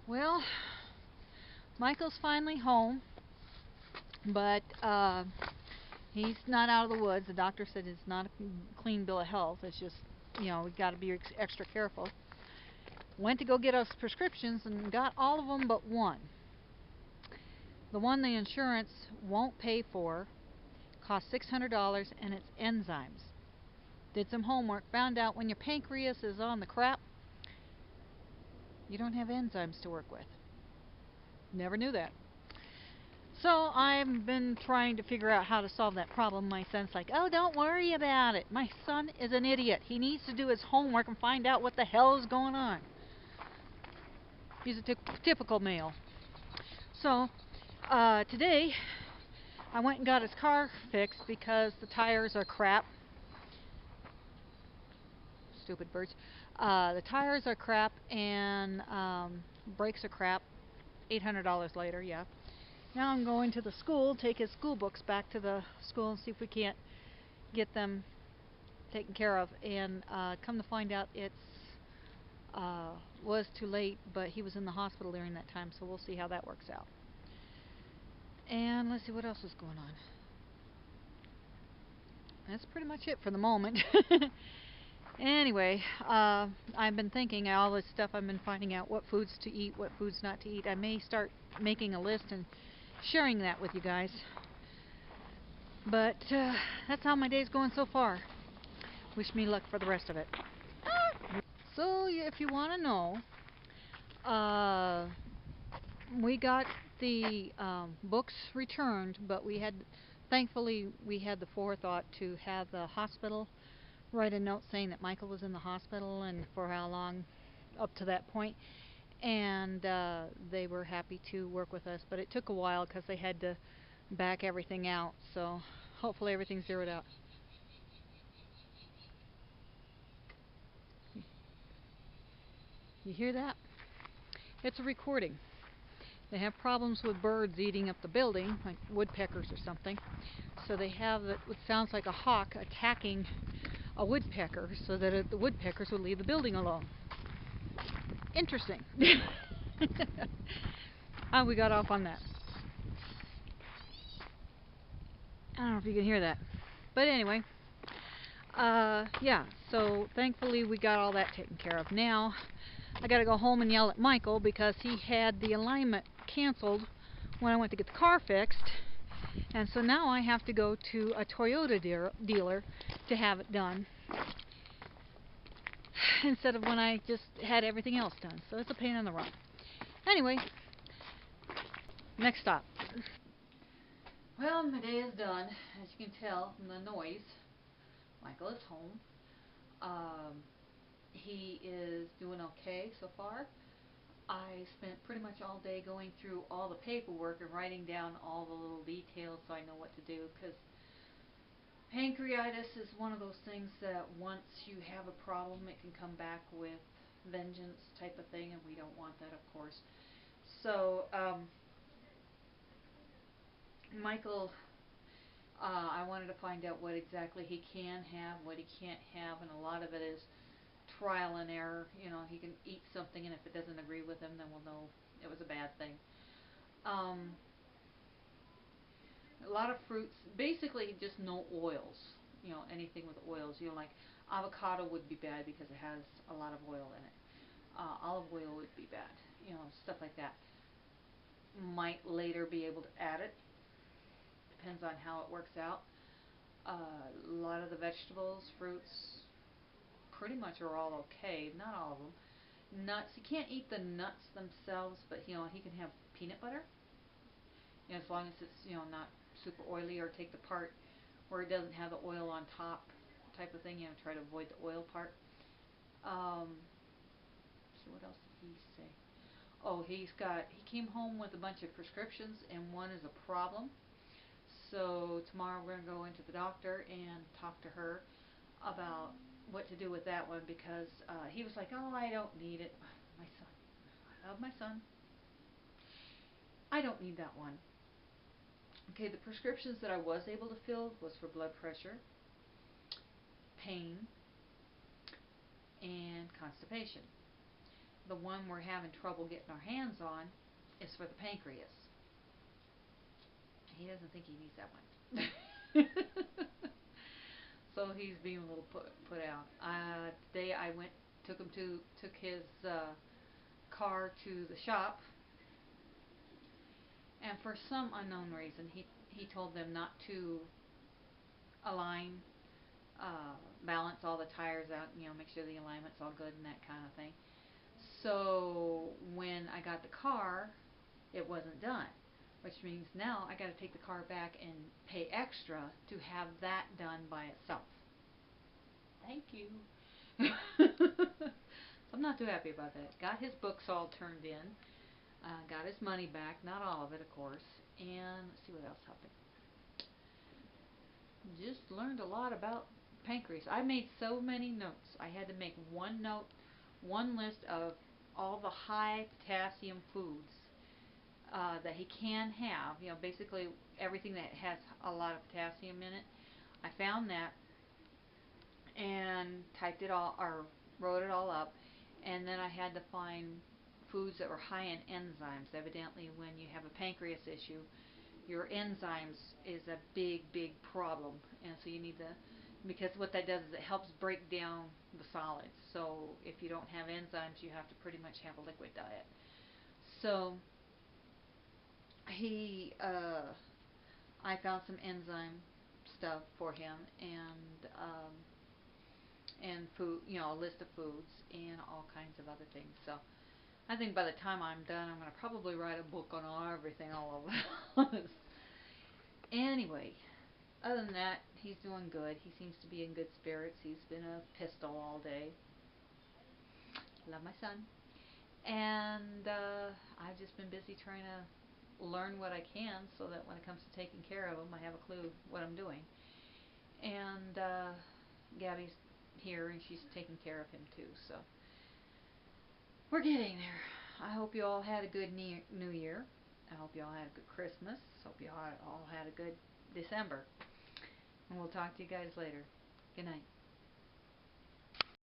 Well, Michael's finally home, but he's not out of the woods. The doctor said it's not a clean bill of health. It's just, we got to be extra careful. Went to go get us prescriptions and got all of them but one. The one the insurance won't pay for cost $600 and it's enzymes. Did some homework, found out when your pancreas is on the crap, you don't have enzymes to work with. Never knew that. So I've been trying to figure out how to solve that problem. My son's like, oh, don't worry about it. My son is an idiot. He needs to do his homework and find out what the hell is going on. He's a typical male. So today I went and got his car fixed because the tires are crap. Stupid birds. The tires are crap and brakes are crap. $800 later, yeah. Now I'm going to the school, take his school books back to the school and see if we can't get them taken care of. And come to find out it's was too late, but he was in the hospital during that time, so we'll see how that works out. And let's see what else is going on. That's pretty much it for the moment. Anyway, I've been thinking all this stuff. I've been finding out what foods to eat, what foods not to eat. I may start making a list and sharing that with you guys. But that's how my day's going so far. Wish me luck for the rest of it. So if you want to know, we got the books returned, but thankfully we had the forethought to have the hospital write a note saying that Michael was in the hospital and for how long up to that point. And they were happy to work with us, but it took a while because they had to back everything out. So hopefully everything's zeroed out. You hear that? It's a recording. They have problems with birds eating up the building, like woodpeckers or something. So they have what sounds like a hawk attacking a woodpecker so that the woodpeckers would leave the building alone. Interesting. Oh, we got off on that. I don't know if you can hear that. But anyway, yeah, so thankfully we got all that taken care of. Now, I gotta go home and yell at Michael because he had the alignment canceled when I went to get the car fixed. And so now I have to go to a Toyota dealer to have it done instead of when I just had everything else done. So it's a pain in the rump. Anyway, next stop. Well, my day is done. As you can tell from the noise, Michael is home. He is doing okay so far. I spent pretty much all day going through all the paperwork and writing down all the little details so I know what to do, because pancreatitis is one of those things that once you have a problem, it can come back with vengeance type of thing, and we don't want that, of course. So, Michael, I wanted to find out what exactly he can have, what he can't have, and a lot of it is trial and error. He can eat something, and if it doesn't agree with him, then we'll know it was a bad thing. Um, a lot of fruits, basically just no oils. Anything with oils. Like avocado would be bad because it has a lot of oil in it. Olive oil would be bad. Stuff like that. Might later be able to add it. Depends on how it works out. A lot of the vegetables, fruits, pretty much are all okay. Not all of them. Nuts, you can't eat the nuts themselves, but he can have peanut butter. As long as it's not super oily, or take the part where it doesn't have the oil on top, type of thing. Try to avoid the oil part. So what else did he say? Oh, he came home with a bunch of prescriptions, and one is a problem. So tomorrow we're going to go into the doctor and talk to her about what to do with that one, because he was like, oh, I don't need it. My son. I love my son. I don't need that one. Okay, the prescriptions that I was able to fill was for blood pressure, pain, and constipation. the one we're having trouble getting our hands on is for the pancreas. He doesn't think he needs that one. So he's being a little put out. Today I took his car to the shop, and for some unknown reason, he told them not to align, balance all the tires out, make sure the alignment's all good and that kind of thing. So when I got the car, it wasn't done, which means now I got to take the car back and pay extra to have that done by itself. Thank you. So I'm not too happy about that. Got his books all turned in, got his money back, not all of it, of course, and let's see what else happened. Just learned a lot about pancreas. I made so many notes. I had to make one note, one list of all the high potassium foods that he can have. Basically everything that has a lot of potassium in it. I found that and typed it all, or wrote it all up, and then I had to find foods that were high in enzymes. Evidently, when you have a pancreas issue, your enzymes is a big problem, and so you need to, because what that does is it helps break down the solids. So if you don't have enzymes, you have to pretty much have a liquid diet. So I found some enzyme stuff for him, and food, a list of foods and all kinds of other things. So I think by the time I'm done, I'm going to probably write a book on everything all over this. Anyway, other than that, he's doing good. He seems to be in good spirits. He's been a pistol all day. Love my son. And I've just been busy trying to learn what I can so that when it comes to taking care of him, I have a clue what I'm doing. And Gabby's here, and she's taking care of him too. So we're getting there. I hope you all had a good New Year. I hope you all had a good Christmas. Hope you all had a good December. And we'll talk to you guys later. Good night.